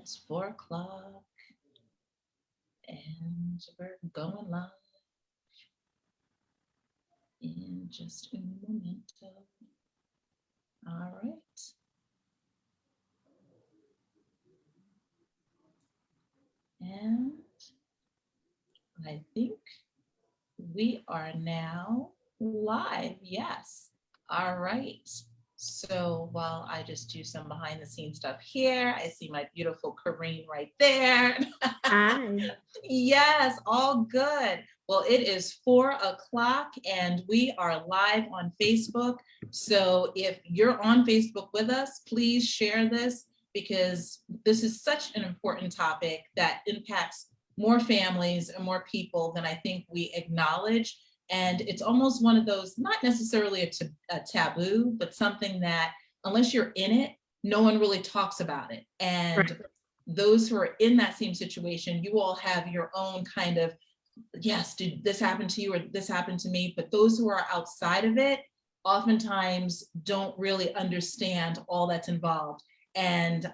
It's 4 o'clock and we're going live in just a momento. All right. And I think we are now live. Yes. All right. So while I just do some behind the scenes stuff here, I see my beautiful Kareen right there. Hi. Yes, all good. Well, it is 4 o'clock and we are live on Facebook. So if you're on Facebook with us, please share this because this is such an important topic that impacts more families and more people than I think we acknowledge. And it's almost one of those, not necessarily a taboo, but something that unless you're in it, no one really talks about it. And Right. those who are in that same situation, you all have your own kind of, yes, did this happen to you or this happened to me? But those who are outside of it oftentimes don't really understand all that's involved. And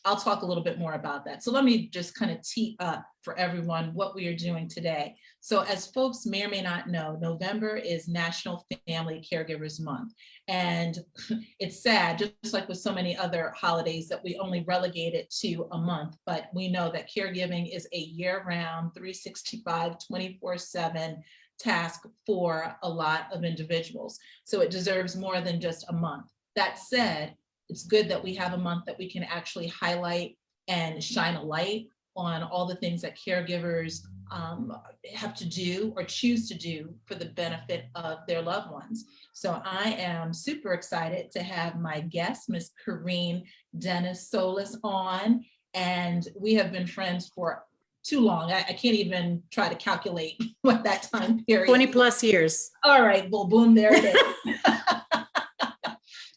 I'll talk a little bit more about that. So let me just kind of tee up for everyone what we are doing today. So as folks may or may not know, November is National Family Caregivers Month. And it's sad, just like with so many other holidays, that we only relegate it to a month, but we know that caregiving is a year-round, 365, 24/7 task for a lot of individuals. So it deserves more than just a month. That said, it's good that we have a month that we can actually highlight and shine a light on all the things that caregivers have to do or choose to do for the benefit of their loved ones. So I am super excited to have my guest, Miss Kareen Denis Solis, on. And we have been friends for too long. I can't even try to calculate what that time period 20 plus years. All right, well, boom, there it is.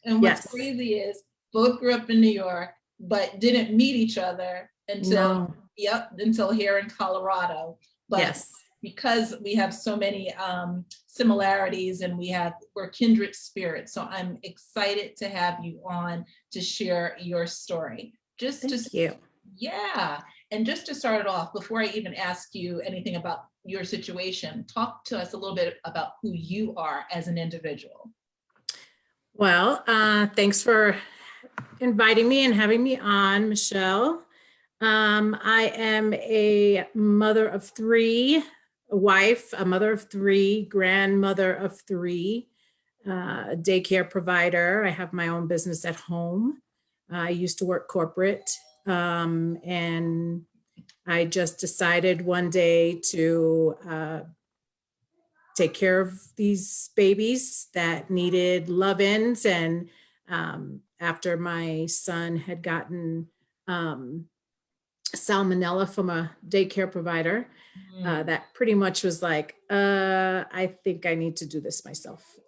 And what's Yes. crazy is both grew up in New York, but didn't meet each other until, until here in Colorado. But Yes. because we have so many similarities and we're kindred spirits. So I'm excited to have you on to share your story. Thank you. Yeah. And just to start it off, before I even ask you anything about your situation, talk to us a little bit about who you are as an individual. Well, thanks for inviting me and having me on, Michelle. I am a mother of three, a wife, a mother of three, grandmother of three, a daycare provider. I have my own business at home. I used to work corporate, and I just decided one day to take care of these babies that needed love-ins. And after my son had gotten salmonella from a daycare provider, that pretty much was like, I think I need to do this myself.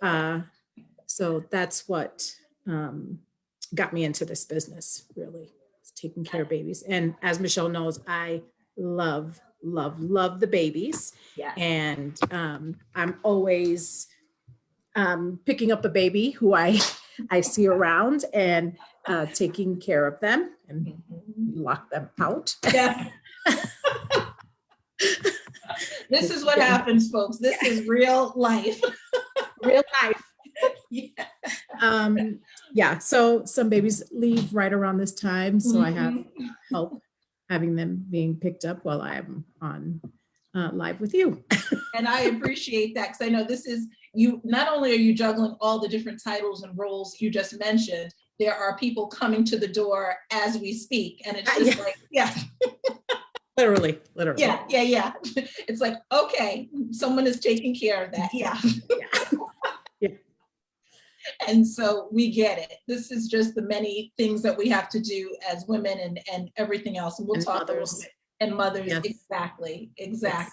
So that's what got me into this business, really, taking care of babies. And as Michelle knows, I love the babies. Yeah. And I'm always picking up a baby who I see around and taking care of them and lock them out. Yeah. This is what happens, folks. This is real life. Real life. Yeah. Yeah. So some babies leave right around this time. So I have help having them being picked up while I'm on live with you. And I appreciate that because I know this is you. Not only are you juggling all the different titles and roles you just mentioned, there are people coming to the door as we speak, and it's just like, yeah. Literally. Yeah. It's like, okay, someone is taking care of that. Yeah. And so we get it. This is just the many things that we have to do as women and everything else. And we'll talk a little bit. And mothers. Yes. Exactly. Yes.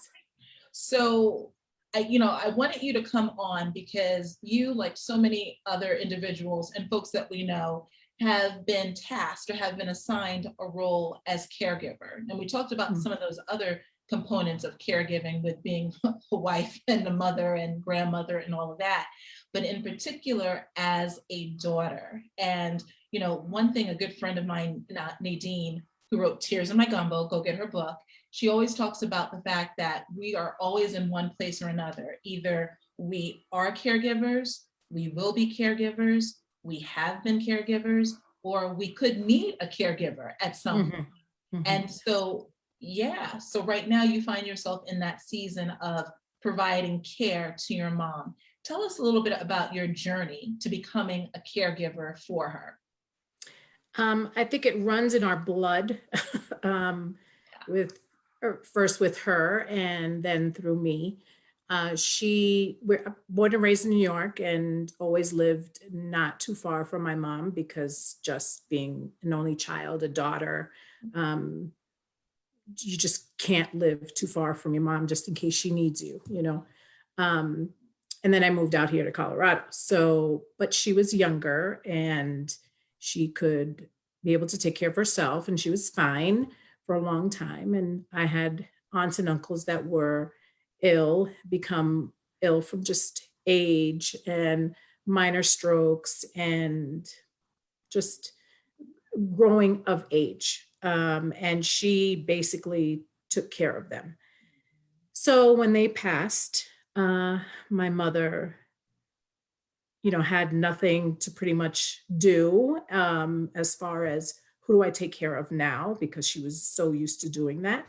So, I wanted you to come on because you, like so many other individuals and folks that we know, have been tasked or have been assigned a role as caregiver. And we talked about some of those other components of caregiving with being a wife and a mother and grandmother and all of that, but in particular as a daughter. And, one thing a good friend of mine, Nadine, who wrote Tears in My Gumbo, go get her book. She always talks about the fact that we are always in one place or another. Either we are caregivers, we will be caregivers, we have been caregivers, or we could need a caregiver at some point. And so, yeah, so right now you find yourself in that season of providing care to your mom. Tell us a little bit about your journey to becoming a caregiver for her. I think it runs in our blood, with first with her and then through me. We're born and raised in New York and always lived not too far from my mom because just being an only child, a daughter, you just can't live too far from your mom just in case she needs you, you know. And then I moved out here to Colorado. So, but she was younger and she could be able to take care of herself and she was fine for a long time. And I had aunts and uncles that were become ill from just age and minor strokes and just growing of age. And she basically took care of them. So when they passed, my mother, had nothing to pretty much do, as far as who do I take care of now, because she was so used to doing that.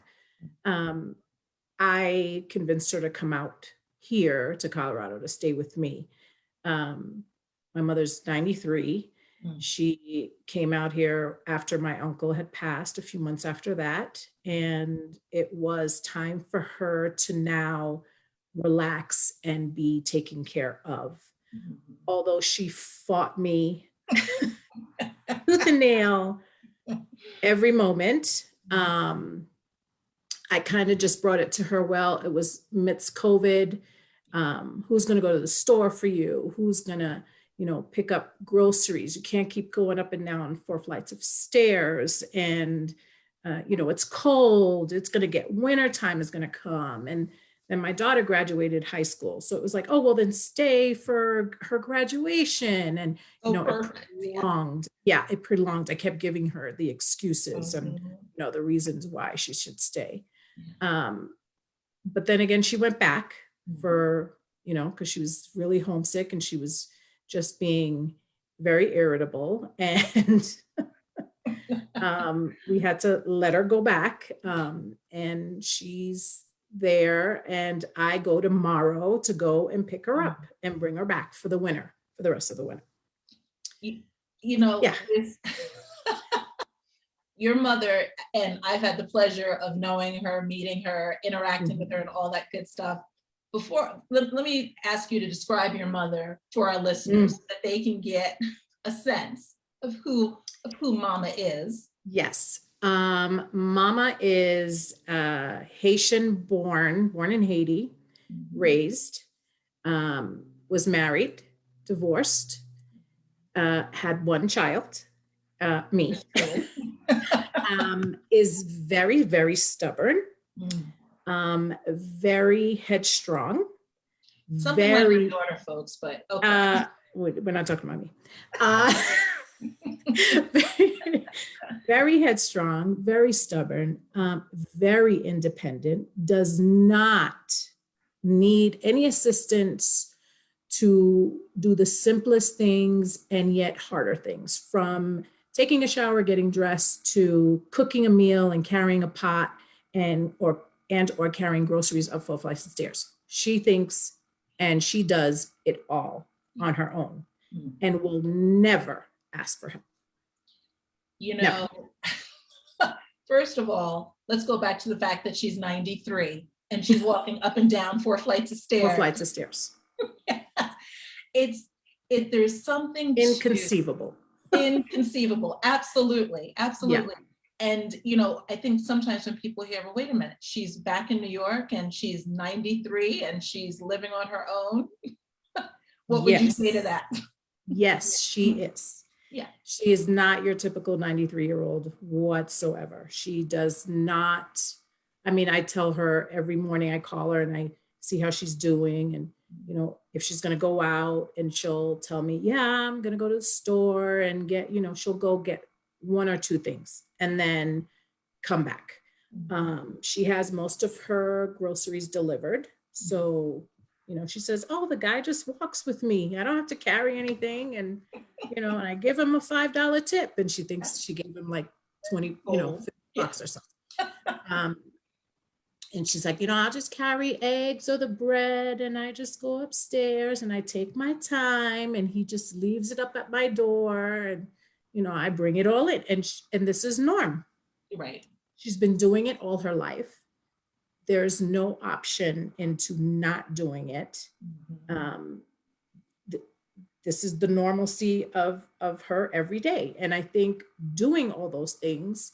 I convinced her to come out here to Colorado to stay with me. My mother's 93. She came out here after my uncle had passed a few months after that. And it was time for her to now relax and be taken care of. Although she fought me tooth and nail every moment. I kind of just brought it to her. Well, it was midst COVID. Who's going to go to the store for you? Who's going to, pick up groceries? You can't keep going up and down 4 flights of stairs. And, it's cold. It's going to get wintertime is going to come. And then my daughter graduated high school. So it was like, oh, well, then stay for her graduation. And, it prolonged. Yeah, it prolonged. I kept giving her the excuses and, the reasons why she should stay. But then again, she went back for, because she was really homesick and she was just being very irritable. And we had to let her go back. And she's there. And I go tomorrow to go and pick her up and bring her back for the winter, for the rest of the winter. Yeah. Your mother, and I've had the pleasure of knowing her, meeting her, interacting with her and all that good stuff. Before, let me ask you to describe your mother for our listeners so that they can get a sense of who Mama is. Yes. Mama is Haitian born in Haiti, raised, was married, divorced, had one child, me. Is very, very stubborn, very headstrong. Something like my daughter, folks, but okay. We're not talking about me. Very headstrong, very stubborn, very independent, does not need any assistance to do the simplest things and yet harder things, from taking a shower, getting dressed, to cooking a meal and carrying a pot and or carrying groceries up 4 flights of stairs. She thinks and she does it all on her own and will never ask for help. First of all, let's go back to the fact that she's 93 and she's walking up and down 4 flights of stairs. 4 flights of stairs. There's something inconceivable. Inconceivable. Absolutely. Yeah. And, I think sometimes when people hear, well, wait a minute, she's back in New York and she's 93 and she's living on her own. What would you say to that? Yes, she is. Yeah. She is not your typical 93-year-old whatsoever. She does not. I tell her every morning, I call her and I see how she's doing. And, if she's going to go out, and she'll tell me, yeah, I'm going to go to the store and get, she'll go get 1 or 2 things. And then come back. She has most of her groceries delivered. So, she says, oh, the guy just walks with me. I don't have to carry anything. And, and I give him a $5 tip. And she thinks she gave him like 20, Oh, $50 or something. And she's like, I'll just carry eggs or the bread and I just go upstairs and I take my time and he just leaves it up at my door and, I bring it all in. And this is norm. Right. She's been doing it all her life. There's no option into not doing it. This is the normalcy of her every day. And I think doing all those things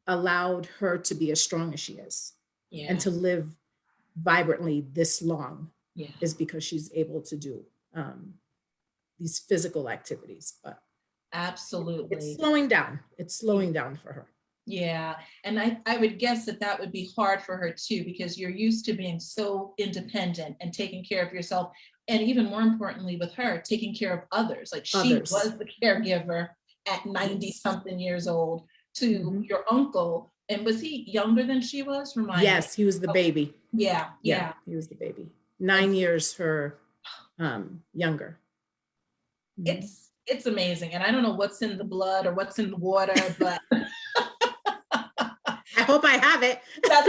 allowed her to be as strong as she is. Yeah. And to live vibrantly this long Yeah. is because she's able to do these physical activities. But absolutely, it's slowing down. It's slowing down for her. Yeah. And I would guess that would be hard for her too, because you're used to being so independent and taking care of yourself. And even more importantly with her, taking care of others. Like she was the caregiver at 90 something years old to your uncle. And was he younger than she was? Yes, he was the baby. Yeah. He was the baby. 9 years her younger. It's amazing. And I don't know what's in the blood or what's in the water, but I hope I have it. That's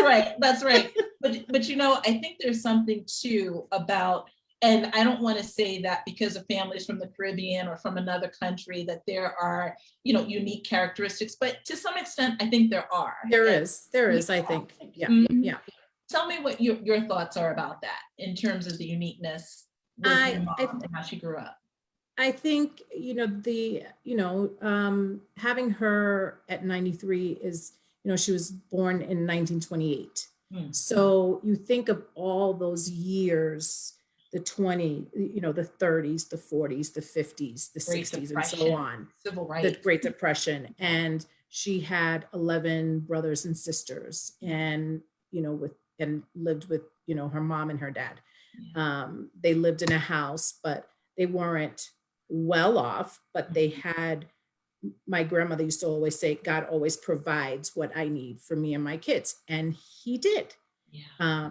right. But I think there's something too about, and I don't want to say that because of families from the Caribbean or from another country that there are, unique characteristics, but to some extent, I think there are. There is, I think. Yeah. Yeah. Tell me what your thoughts are about that in terms of the uniqueness with your mom and how she grew up. I think, having her at 93 is, she was born in 1928. So you think of all those years, the 20, the 30s, the 40s, the 50s, the Great 60s, Depression, and so on. Civil rights. The Great Depression. And she had 11 brothers and sisters and, lived with, her mom and her dad. They lived in a house, but they weren't well off, but they had, my grandmother used to always say, God always provides what I need for me and my kids. And he did. Yeah.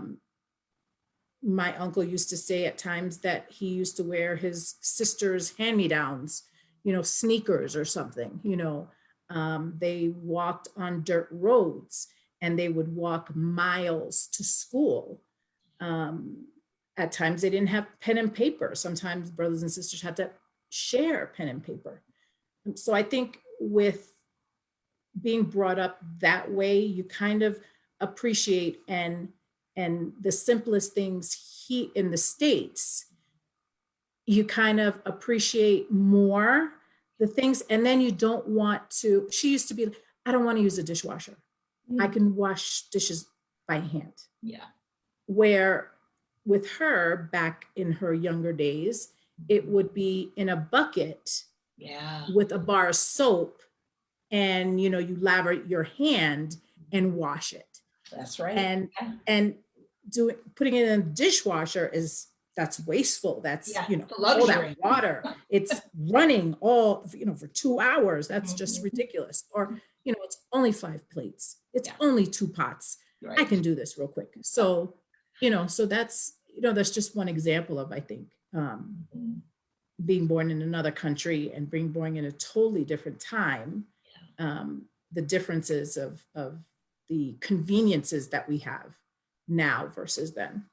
My uncle used to say at times that he used to wear his sister's hand-me-downs, sneakers or something, they walked on dirt roads and they would walk miles to school. At times they didn't have pen and paper. Sometimes brothers and sisters had to share pen and paper. So I think with being brought up that way, you kind of appreciate and the simplest things in the States, you kind of appreciate more the things. And then you don't want to, she used to be, I don't want to use a dishwasher. I can wash dishes by hand. Yeah. Where with her back in her younger days, it would be in a bucket with a bar of soap and, you lather your hand and wash it. That's right. And putting it in a dishwasher that's wasteful. That's, all that water. It's running all, for 2 hours. That's just ridiculous. Or, it's only 5 plates. It's only 2 pots. Right. I can do this real quick. So, so that's, that's just one example of, I think, being born in another country and being born in a totally different time. The differences of the conveniences that we have now versus then.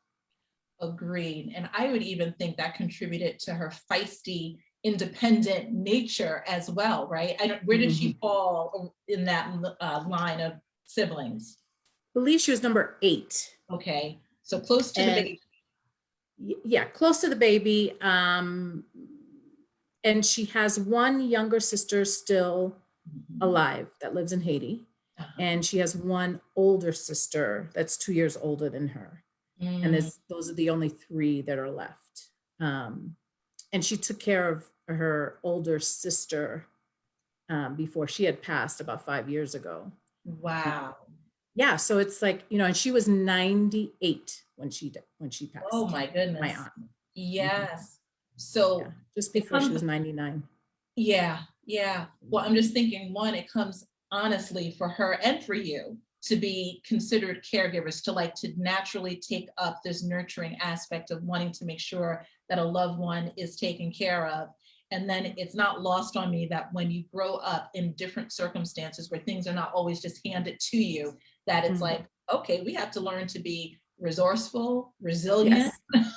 Agreed. And I would even think that contributed to her feisty, independent nature as well, right? Where did she fall in that line of siblings? I believe she was number 8. Okay. So close to the baby. Yeah, close to the baby. And she has one younger sister still alive that lives in Haiti. And she has one older sister that's 2 years older than her. And those are the only 3 that are left. And she took care of her older sister before she had passed about 5 years ago. Wow. Yeah, so it's like, and she was 98 when she passed. Oh my goodness. My aunt. Yes. So just before she was 99. Yeah. Well, I'm just thinking, one, it comes honestly, for her and for you to be considered caregivers, to like to naturally take up this nurturing aspect of wanting to make sure that a loved one is taken care of. And then it's not lost on me that when you grow up in different circumstances where things are not always just handed to you, that it's Mm. like, okay, we have to learn to be resourceful, resilient, Yes,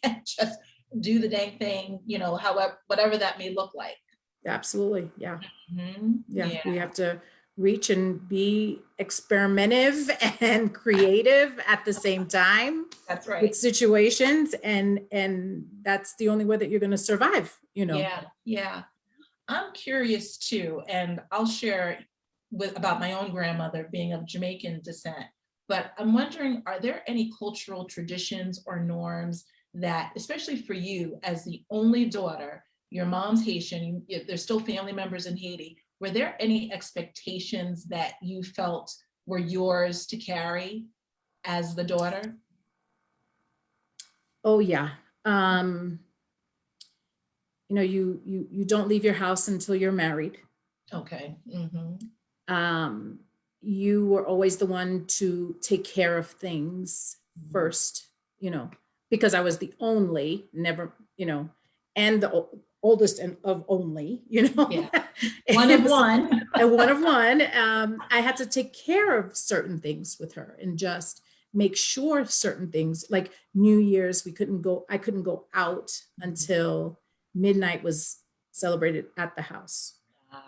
and just do the dang thing, you know, however, whatever that may look like. absolutely. Yeah. Yeah. Yeah, We have to reach and be experimentative and creative at the same time that's with right. situations. And that's the only way that you're going to survive, you know. Yeah, yeah. I'm curious too, and I'll share with about my own grandmother being of Jamaican descent. But I'm wondering, are there any cultural traditions or norms that, especially for you as the only daughter, your mom's Haitian, there's still family members in Haiti, were there any expectations that you felt were yours to carry as the daughter? Oh yeah. Um, you don't leave your house until you're married. Okay. Mm-hmm. Um, you were always the one to take care of things first, because I was the only, never, and the oldest and of only, Yeah. One it of was one. a one of one. I had to take care of certain things with her and just make sure certain things, like New Year's, I couldn't go out until midnight was celebrated at the house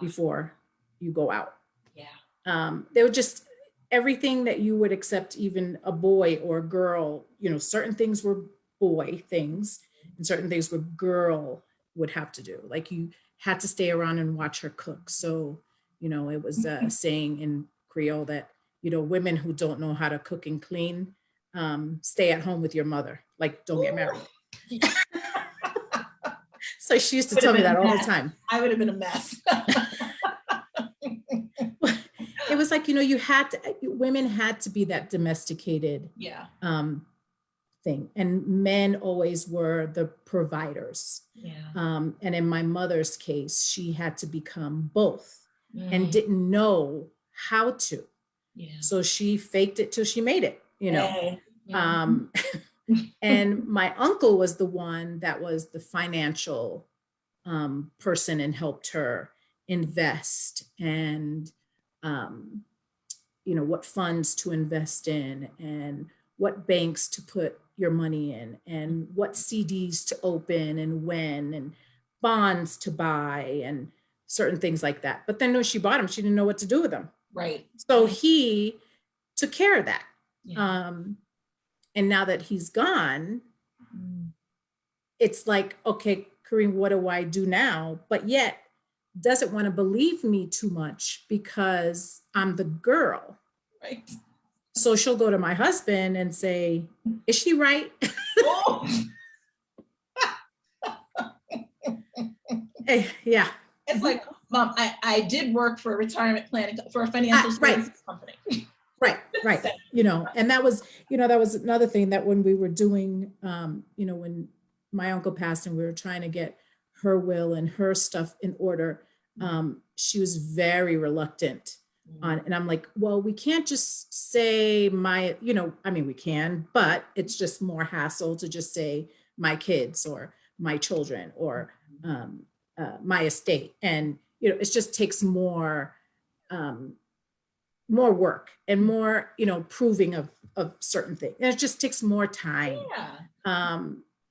before you go out. Yeah. They were just everything that you would accept, even a boy or a girl, certain things were boy things and certain things were girl would have to do. Like you had to stay around and watch her cook. So, it was a saying in Creole that, women who don't know how to cook and clean, stay at home with your mother, like don't get married. So she used to Would have tell me been that a all the mess. time. I would have been a mess. It was like, women had to be that domesticated Yeah. thing. And men always were the providers. Yeah. And in my mother's case, she had to become both and Mm, didn't know how to. yeah. So she faked it till she made it. Hey. Um, and my uncle was the one that was the financial person and helped her invest and what funds to invest in and what banks to put your money in and what CDs to open and when and bonds to buy and certain things like that. But then when she bought them, she didn't know what to do with them. Right. So he took care of that. Yeah. And now that he's gone, Mm, it's like, okay, Kareen, what do I do now? But yet doesn't want to believe me too much because I'm the girl. right. So she'll go to my husband and say, is she right? Oh, Yeah. it's like, Mom, I did work for a retirement planning for a financial services company. Right. And that was another thing that when we were doing, when my uncle passed and we were trying to get her will and her stuff in order, she was very reluctant on, and I'm like, well, we can't just say we can, but it's just more hassle to just say my kids or my children or my estate. And, it just takes more work and more, proving of certain things. And it just takes more time. Yeah.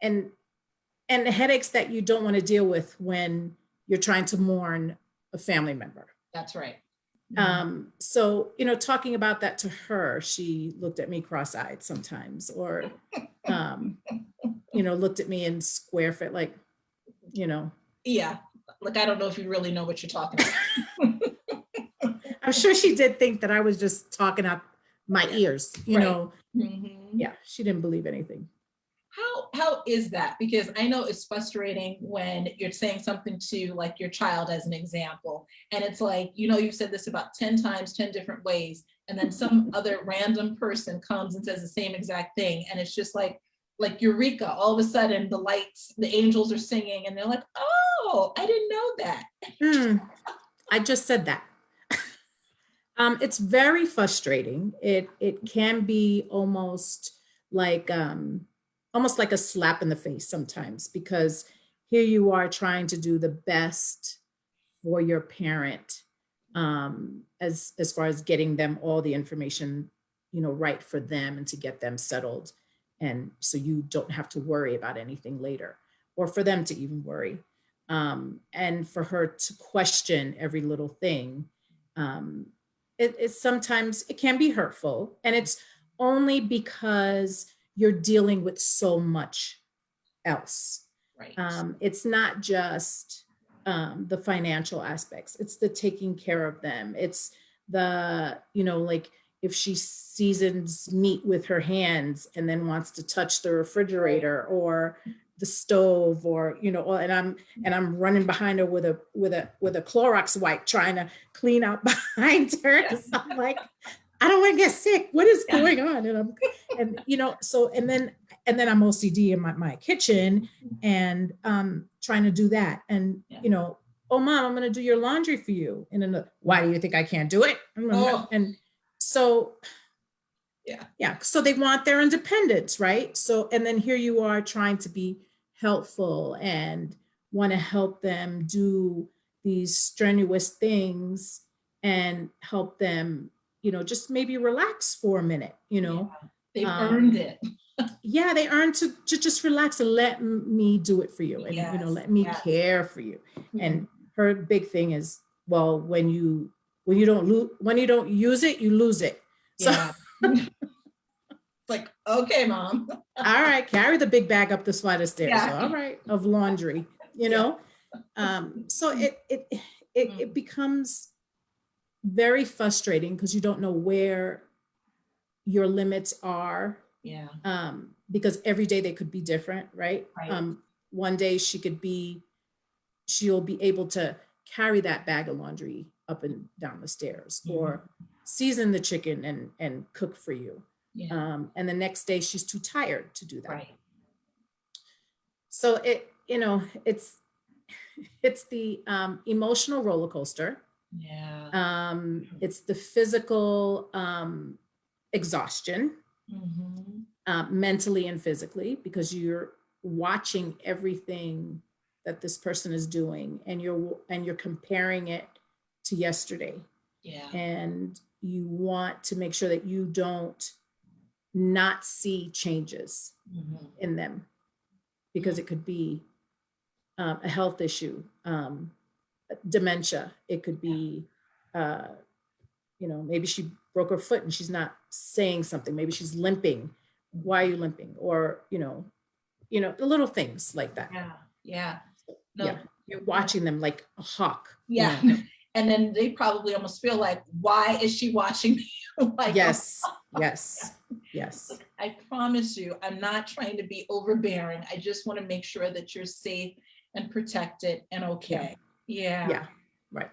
And the headaches that you don't want to deal with when you're trying to mourn a family member. That's right. So, talking about that to her, she looked at me cross-eyed sometimes, or, looked at me in square fit, like, Yeah. Like, I don't know if you really know what you're talking about. I'm sure she did think that I was just talking out my ears, Right. Mhm. Yeah, she didn't believe anything. How is that? Because I know it's frustrating when you're saying something to like your child as an example, and it's like, you've said this about 10 times, 10 different ways, and then some other random person comes and says the same exact thing, and it's just like Eureka, all of a sudden the lights, the angels are singing, and they're like, oh, I didn't know that. I just said that. It's very frustrating. It can be almost like a slap in the face sometimes, because here you are trying to do the best for your parent, as far as getting them all the information, right for them and to get them settled. And so you don't have to worry about anything later, or for them to even worry. And for her to question every little thing, um, sometimes it can be hurtful. And it's only because you're dealing with so much else. Right. It's not just the financial aspects, it's the taking care of them. It's the, like if she seasons meat with her hands and then wants to touch the refrigerator or the stove, or and I'm running behind her with a Clorox wipe trying to clean out behind her, because I'm like, I don't want to get sick. What is going on? And then I'm OCD in my kitchen and trying to do that. And, oh, mom, I'm going to do your laundry for you. And then, why do you think I can't do it? And so, yeah. So they want their independence, right? So, and then here you are trying to be helpful and want to help them do these strenuous things and help them, just maybe relax for a minute, They've earned it. Yeah, they earned to just relax and let me do it for you, and let me care for you. And her big thing is, well, when you don't use it, you lose it. So like, okay, mom. All right, carry the big bag up the flight of stairs. So, all right, of laundry, so it becomes very frustrating because you don't know where your limits are. Because every day they could be different, right? One day she'll be able to carry that bag of laundry up and down the stairs, or season the chicken and cook for you. And the next day she's too tired to do that. So it's the emotional roller coaster. It's the physical exhaustion, mentally and physically, because you're watching everything that this person is doing, and you're comparing it to yesterday. And you want to make sure that you don't not see changes in them, because it could be a health issue, dementia. It could be, maybe she broke her foot and she's not saying something. Maybe she's limping. Why are you limping? Or, the little things like that. You're watching them like a hawk. And then they probably almost feel like, why is she watching me? Like, yes. I promise you, I'm not trying to be overbearing. I just want to make sure that you're safe and protected and okay. Right.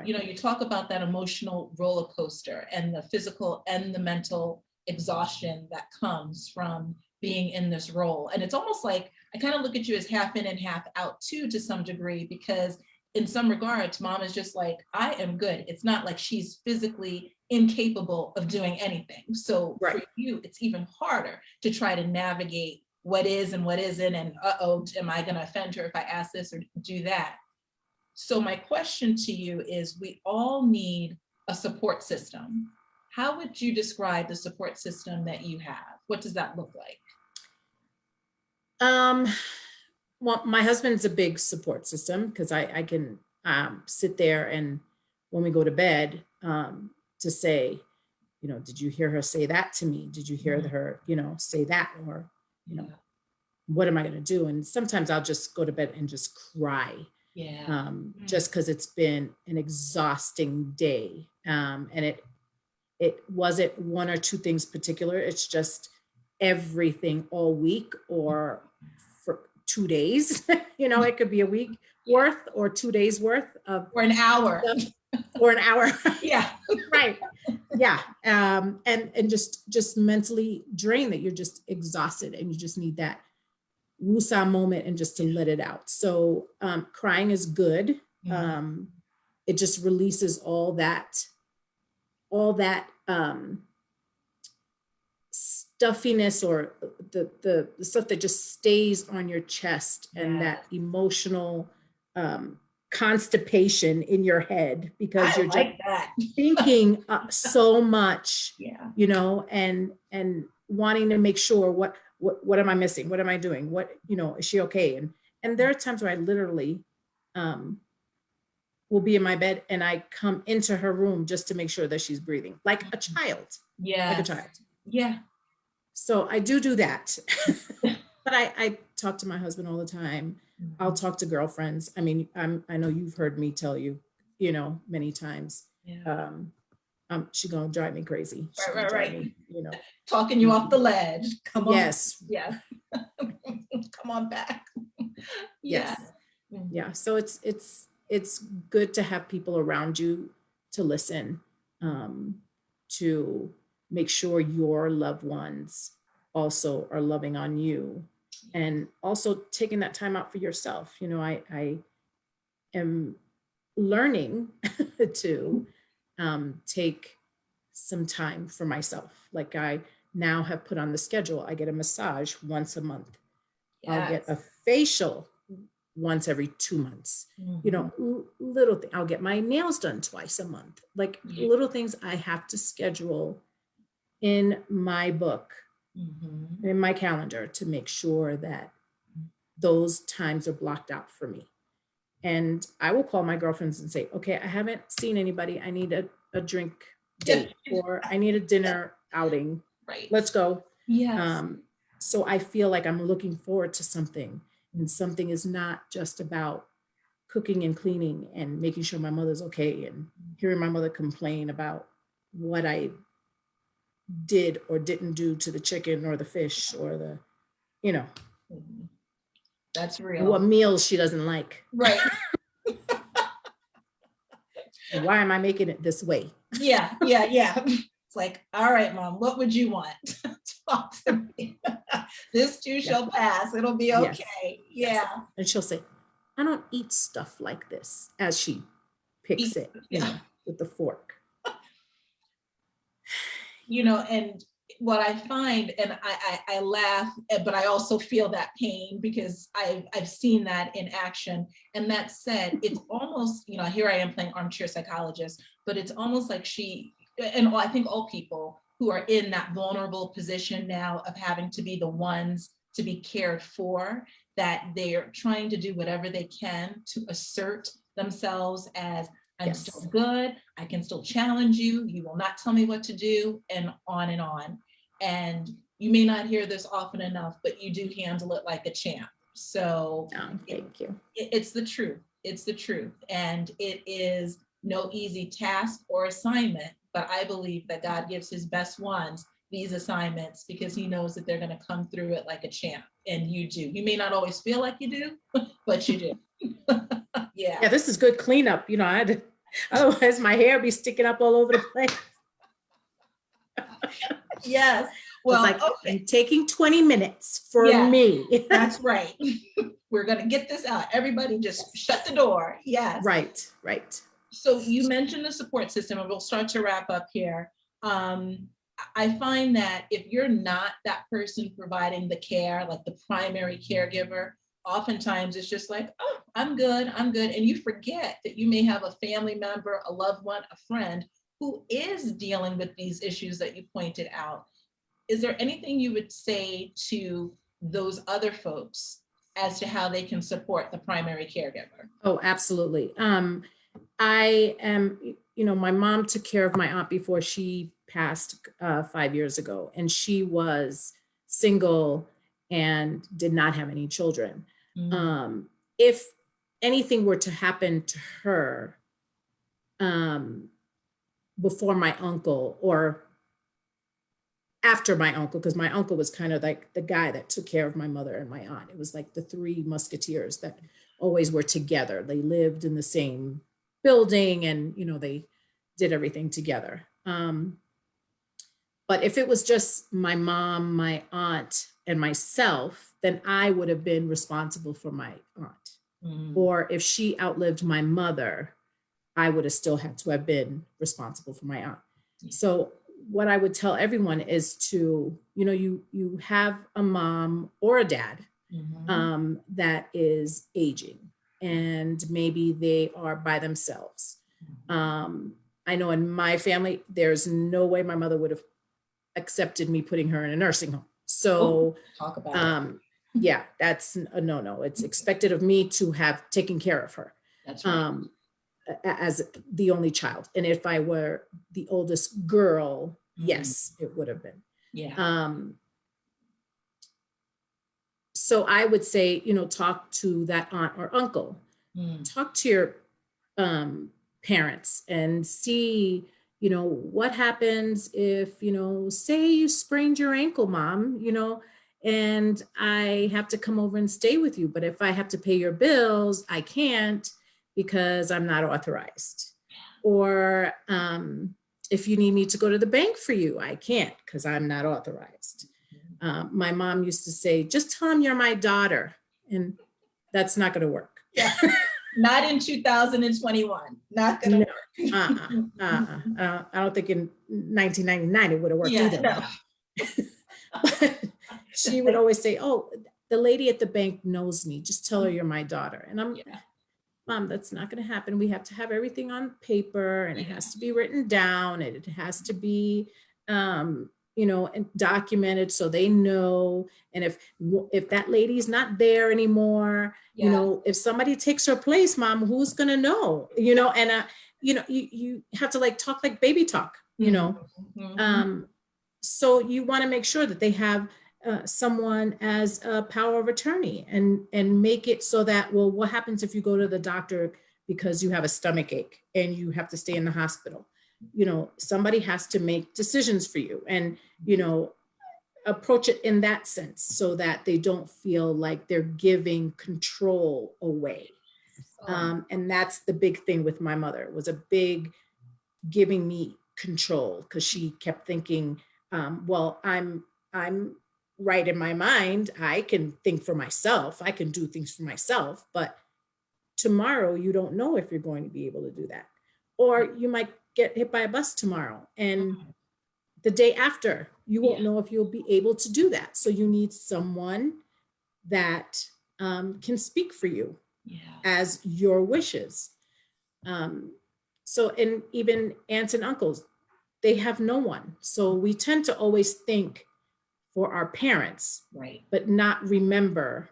You talk about that emotional roller coaster and the physical and the mental exhaustion that comes from being in this role. And it's almost like I kind of look at you as half in and half out too, to some degree, because in some regards, mom is just like, I am good. It's not like she's physically incapable of doing anything. So for you, it's even harder to try to navigate what is and what isn't. And am I going to offend her if I ask this or do that? So my question to you is, we all need a support system. How would you describe the support system that you have? What does that look like? Well, my husband's a big support system, because I can sit there and when we go to bed to say, did you hear her say that to me? Did you hear her, say that? Or, what am I going to do? And sometimes I'll just go to bed and just cry. Just because it's been an exhausting day. And it wasn't one or two things particular. It's just everything all week, or for 2 days. It could be a week worth or 2 days worth of, or an hour. Or an hour. Right. And just mentally drained, that you're just exhausted and you just need that woosah moment and just to let it out. So crying is good. It just releases all that all that stuffiness or the stuff that just stays on your chest, and that emotional constipation in your head because I you're just like that. thinking so much, Yeah. you know, and wanting to make sure what am I missing? What am I doing? What, you know, is she okay? And there are times where I literally will be in my bed and I come into her room just to make sure that she's breathing like a child. Yeah. Like a child. Yeah. So I do that. But I talk to my husband all the time. I'll talk to girlfriends. I mean, I know you've heard me tell you, you know, many times. Yeah. She's gonna drive me crazy. She's gonna Right. drive me, you know. Talking you off the ledge. Come on. Yes. Yeah. Come on back. Yes. Yeah. Yeah. So it's good to have people around you to listen, to make sure your loved ones also are loving on you, and also taking that time out for yourself. You know, I am learning to take some time for myself. Like I now have put on the schedule, I get a massage once a month. I'll get a facial once every 2 months. You know, little thing. I'll get my nails done twice a month. Like little things I have to schedule in my book, in my calendar, to make sure that those times are blocked out for me. And I will call my girlfriends and say, okay, I haven't seen anybody. I need a drink date, or I need a dinner outing. Right. Let's go. Yes. So I feel like I'm looking forward to something, and something is not just about cooking and cleaning and making sure my mother's okay, and hearing my mother complain about what I did or didn't do to the chicken or the fish or the, you know, that's real. what meals she doesn't like. Right. Why am I making it this way? Yeah. It's like, all right, Mom, what would you want? Talk to me. This too shall pass. It'll be okay. Yes. Yeah. And she'll say, I don't eat stuff like this, as she picks it, you know, with the fork. You know, and what I find, and I laugh, but I also feel that pain because I've seen that in action. And that said, it's almost, you know, here I am playing armchair psychologist, but it's almost like she, and I think all people who are in that vulnerable position now of having to be the ones to be cared for, that they're trying to do whatever they can to assert themselves as, I'm still good, I can still challenge you, you will not tell me what to do, and on and on. And you may not hear this often enough, but you do handle it like a champ. So thank you. It's the truth. It's the truth. And it is no easy task or assignment, but I believe that God gives his best ones these assignments because he knows that they're going to come through it like a champ. And you do. You may not always feel like you do, but you do. Yeah, this is good cleanup. You know, otherwise my hair be sticking up all over the place. Yes. Well, it's like, I'm taking 20 minutes for me. That's right. We're going to get this out. Everybody just shut the door. Yes. Right. So you mentioned the support system, and we'll start to wrap up here. I find that if you're not that person providing the care, like the primary caregiver, oftentimes it's just like, oh, I'm good. And you forget that you may have a family member, a loved one, a friend who is dealing with these issues that you pointed out. Is there anything you would say to those other folks as to how they can support the primary caregiver? Oh, absolutely. I am, you know, my mom took care of my aunt before she passed 5 years ago, and she was single and did not have any children. If anything were to happen to her before my uncle or after my uncle, because my uncle was kind of like the guy that took care of my mother and my aunt. It was like the three musketeers that always were together. They lived in the same building and, you know, they did everything together. But if it was just my mom, my aunt, and myself, then I would have been responsible for my aunt. Or if she outlived my mother, I would have still had to have been responsible for my aunt. So what I would tell everyone is to, you have a mom or a dad that is aging, and maybe they are by themselves. I know in my family, there's no way my mother would have accepted me putting her in a nursing home. So, Talk about it. yeah, that's a no. It's expected of me to have taken care of her. That's right. As the only child. And if I were the oldest girl, yes, it would have been. Yeah. So I would say, talk to that aunt or uncle, talk to your parents and see, what happens if, say you sprained your ankle, mom, and I have to come over and stay with you. But if I have to pay your bills, I can't because I'm not authorized. Or if you need me to go to the bank for you, I can't because I'm not authorized. My mom used to say, just tell them you're my daughter. And that's not going to work. Yeah. Not in 2021. Not going to work. I don't think in 1999 it would have worked either. No. But she would always say, oh, the lady at the bank knows me. Just tell her you're my daughter. And I'm, Mom, that's not going to happen. We have to have everything on paper, and it has to be written down, and it has to be, and documented so they know. And if that lady's not there anymore, if somebody takes her place, Mom, who's going to know? And you have to talk like baby talk. So you want to make sure that they have someone as a power of attorney, and make it so that, well, what happens if you go to the doctor because you have a stomach ache and you have to stay in the hospital? Somebody has to make decisions for you, and, approach it in that sense so that they don't feel like they're giving control away. And that's the big thing with my mother, was a big giving me control, because she kept thinking, well, I'm right in my mind. I can think for myself. I can do things for myself, but tomorrow you don't know if you're going to be able to do that. Or you might get hit by a bus tomorrow, and the day after, you won't know if you'll be able to do that. So you need someone that can speak for you as your wishes. And even aunts and uncles, they have no one. So we tend to always think for our parents, right, but not remember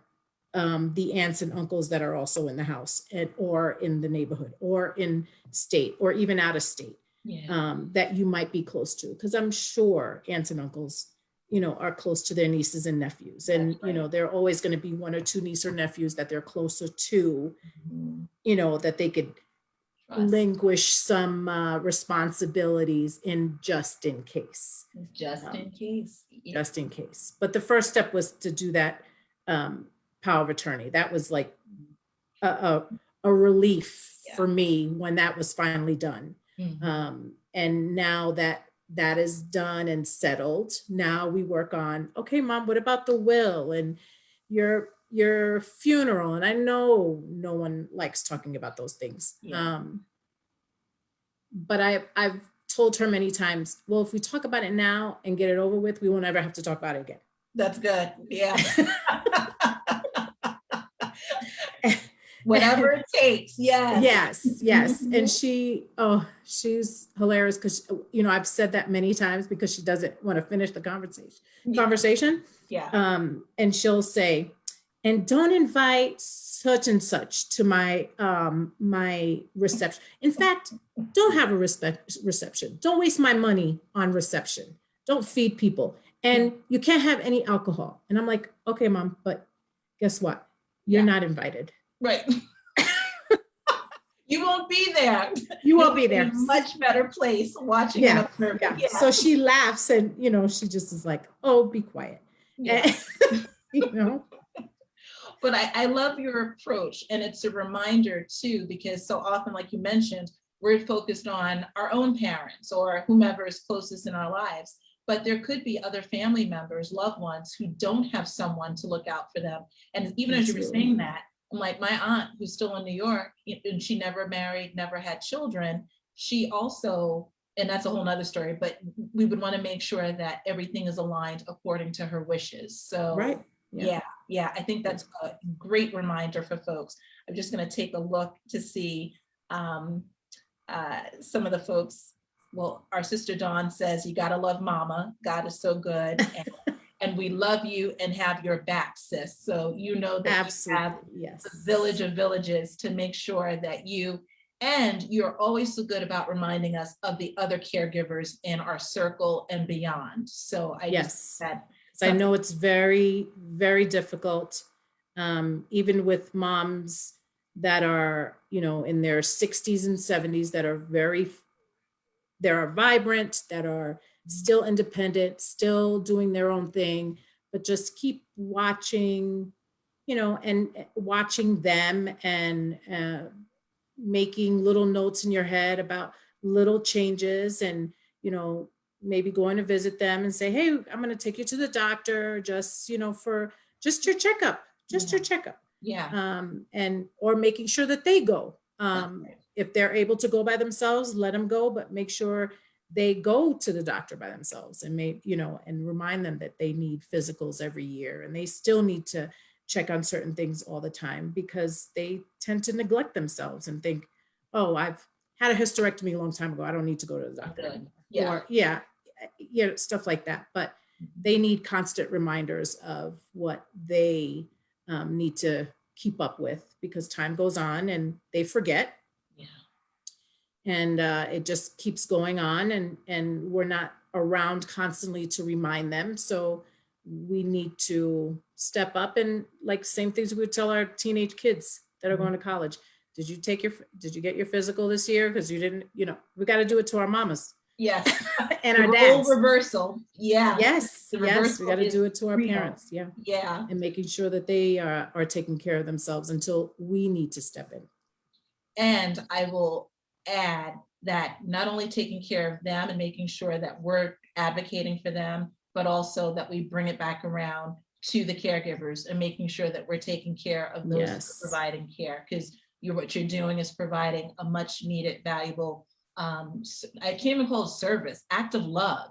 the aunts and uncles that are also in the house, or in the neighborhood, or in state, or even out of state, that you might be close to. Because I'm sure aunts and uncles, are close to their nieces and nephews. And, there are always going to be one or two nieces or nephews that they're closer to, that they could relinquish some responsibilities just in case. Just in case. But the first step was to do that power of attorney. That was like a relief for me when that was finally done. And now that is done and settled, now we work on, okay, Mom, what about the will and your funeral? And I know no one likes talking about those things. But I've told her many times, well, if we talk about it now and get it over with, we won't ever have to talk about it again. That's good. Yeah. Whatever it takes. Yes. And she's hilarious, because, I've said that many times, because she doesn't want to finish the conversation. And she'll say, and don't invite such and such to my my reception. In fact, don't have a reception. Don't waste my money on reception. Don't feed people. And you can't have any alcohol. And I'm like, okay, Mom, but guess what? You're not invited. Right. You won't be there. You won't be there. In a much better place watching and observing. So she laughs, and, she just is like, oh, be quiet. But I love your approach, and it's a reminder too, because so often, like you mentioned, we're focused on our own parents or whomever is closest in our lives, but there could be other family members, loved ones, who don't have someone to look out for them. And even as you were saying that, I'm like, my aunt, who's still in New York, and she never married, never had children, she also and that's a whole nother story, but we would want to make sure that everything is aligned according to her wishes. So Right. yeah, I think that's a great reminder for folks. I'm just going to take a look to see some of the folks. Well, our sister Dawn says, you got to love mama. God is so good. And we love you and have your back, sis. So you know that Absolutely. you have Yes. the village of villages to make sure that you're always so good about reminding us of the other caregivers in our circle and beyond. So I just said, I know it's very, very difficult, even with moms that are, in their 60s and 70s that are vibrant, that are still independent, still doing their own thing, but just keep watching, and watching them and making little notes in your head about little changes and, maybe going to visit them and say, hey, I'm going to take you to the doctor just, for just your checkup, your checkup. Yeah. And, or making sure that they go. Right. If they're able to go by themselves, let them go, but make sure they go to the doctor by themselves and and remind them that they need physicals every year and they still need to check on certain things all the time because they tend to neglect themselves and think, oh, I've had a hysterectomy a long time ago. I don't need to go to the doctor anymore. Yeah. Or stuff like that. But they need constant reminders of what they need to keep up with because time goes on and they forget. Yeah. And it just keeps going on and we're not around constantly to remind them. So we need to step up and like same things we would tell our teenage kids that are going to college. Did you get your physical this year? Because you didn't, we got to do it to our mamas. Yes. And our dads. Reversal. Yeah. Yes. We got to do it to our parents. Yeah. Yeah. And making sure that they are taking care of themselves until we need to step in. And I will add that not only taking care of them and making sure that we're advocating for them, but also that we bring it back around to the caregivers and making sure that we're taking care of those who are providing care. Because what you're doing is providing a much needed, valuable, I can't even call it service, act of love,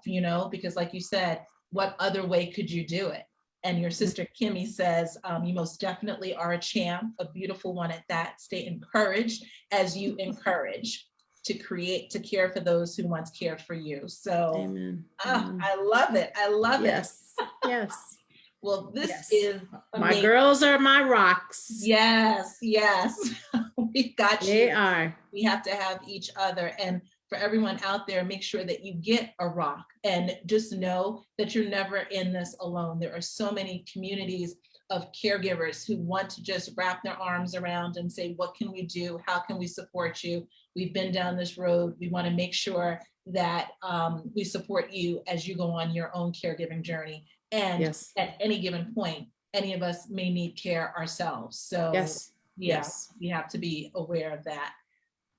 because like you said, what other way could you do it? And your sister Kimmy says, you most definitely are a champ, a beautiful one at that. Stay encouraged as you encourage to care for those who once cared for you. So Amen. I love it. I love it. Yes. Well, this is amazing. My girls are my rocks. Yes. We've got you. They are. We have to have each other. And for everyone out there, make sure that you get a rock and just know that you're never in this alone. There are so many communities of caregivers who want to just wrap their arms around and say, what can we do? How can we support you? We've been down this road. We want to make sure that we support you as you go on your own caregiving journey. And at any given point, any of us may need care ourselves. So we have to be aware of that.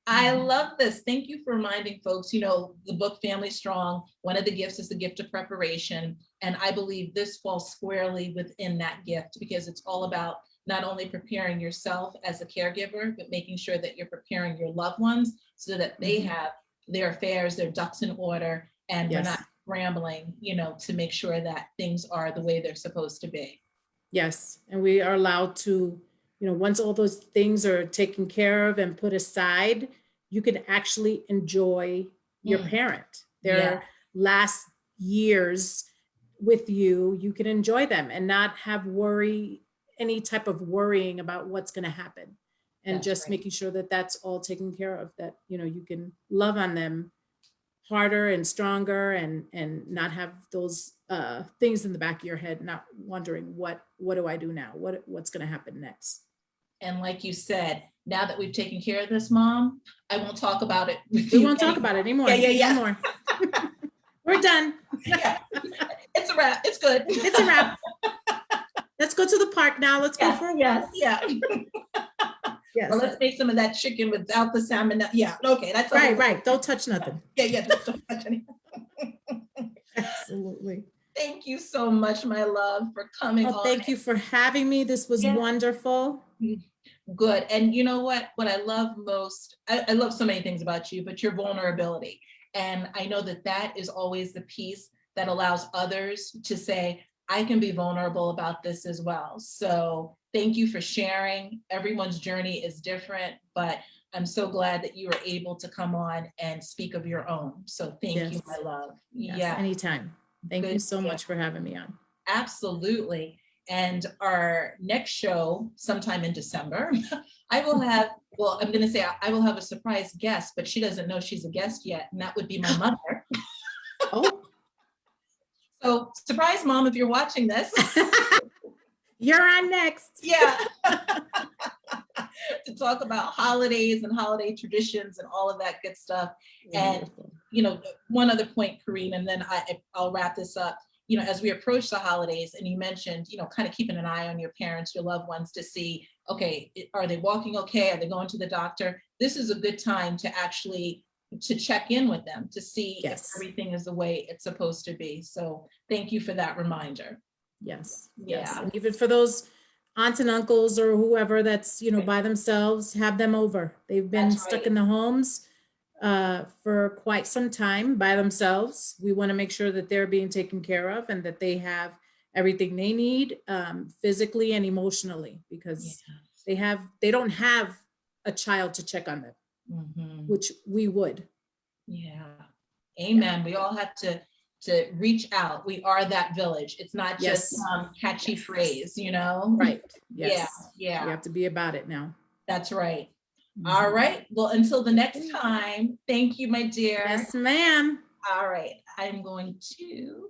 I love this. Thank you for reminding folks, the book Family Strong, one of the gifts is the gift of preparation. And I believe this falls squarely within that gift because it's all about not only preparing yourself as a caregiver, but making sure that you're preparing your loved ones so that they have their affairs, their ducks in order, and we're not scrambling, to make sure that things are the way they're supposed to be. Yes. And we are allowed to, once all those things are taken care of and put aside, you can actually enjoy your parent. Their last years with you, you can enjoy them and not have any type of worrying about what's going to happen. And making sure that that's all taken care of, that, you can love on them harder and stronger and not have those things in the back of your head, not wondering what do I do now? What's going to happen next? And like you said, now that we've taken care of this, Mom, I won't talk about it with you. We won't talk about it anymore. Yeah. No more. We're done. Yeah. It's a wrap. It's good. It's a wrap. Let's go to the park now. Let's go for a walk. Yes. Well, let's make some of that chicken without the salmon. Yeah. Okay. That's right. Don't touch nothing. Yeah. Don't touch anything. Absolutely. Thank you so much, my love, for coming on. Thank you for having me. This was wonderful. Good. And you know what I love most, I love so many things about you, but your vulnerability And I know that that is always the piece that allows others to say, I can be vulnerable about this as well. So thank you for sharing. Everyone's journey is different, but I'm so glad that you were able to come on and speak of your own. So thank you, Yes. my love. Yes, Yeah, anytime. Thank you good. so Yeah, much for having me on. absolutely. And our next show, sometime in December, I will have, well, I'm going to say I will have a surprise guest, but she doesn't know she's a guest yet, and that would be my mother. Oh, So surprise, Mom, if you're watching this. you're on next. Yeah. To talk about holidays and holiday traditions and all of that good stuff. And, Wonderful. you know, one other point, Kareen, and then I'll wrap this up. You know, as we approach the holidays, and you mentioned, you know, kind of keeping an eye on your parents, your loved ones, to see, okay, are they walking okay? Are they going to the doctor? This is a good time to actually to check in with them to see if Yes. everything is the way it's supposed to be. So thank you for that reminder. Yes. Yes. Yeah. And even for those aunts and uncles or whoever that's, you know, by themselves, have them over. They've been That's stuck right. in the homes for quite some time by themselves. We want to make sure that they're being taken care of and that they have everything they need physically and emotionally, because they don't have a child to check on them, Mhm. which we would. Yeah. Amen. We all have to reach out. We are that village. It's not just Yes. catchy Yes. phrase, you know? Right. Yeah. Yes. Yeah. We have to be about it now. That's right. Mhm. All right. Well, until the next Okay. time, thank you, my dear. Yes, ma'am. All right. I'm going to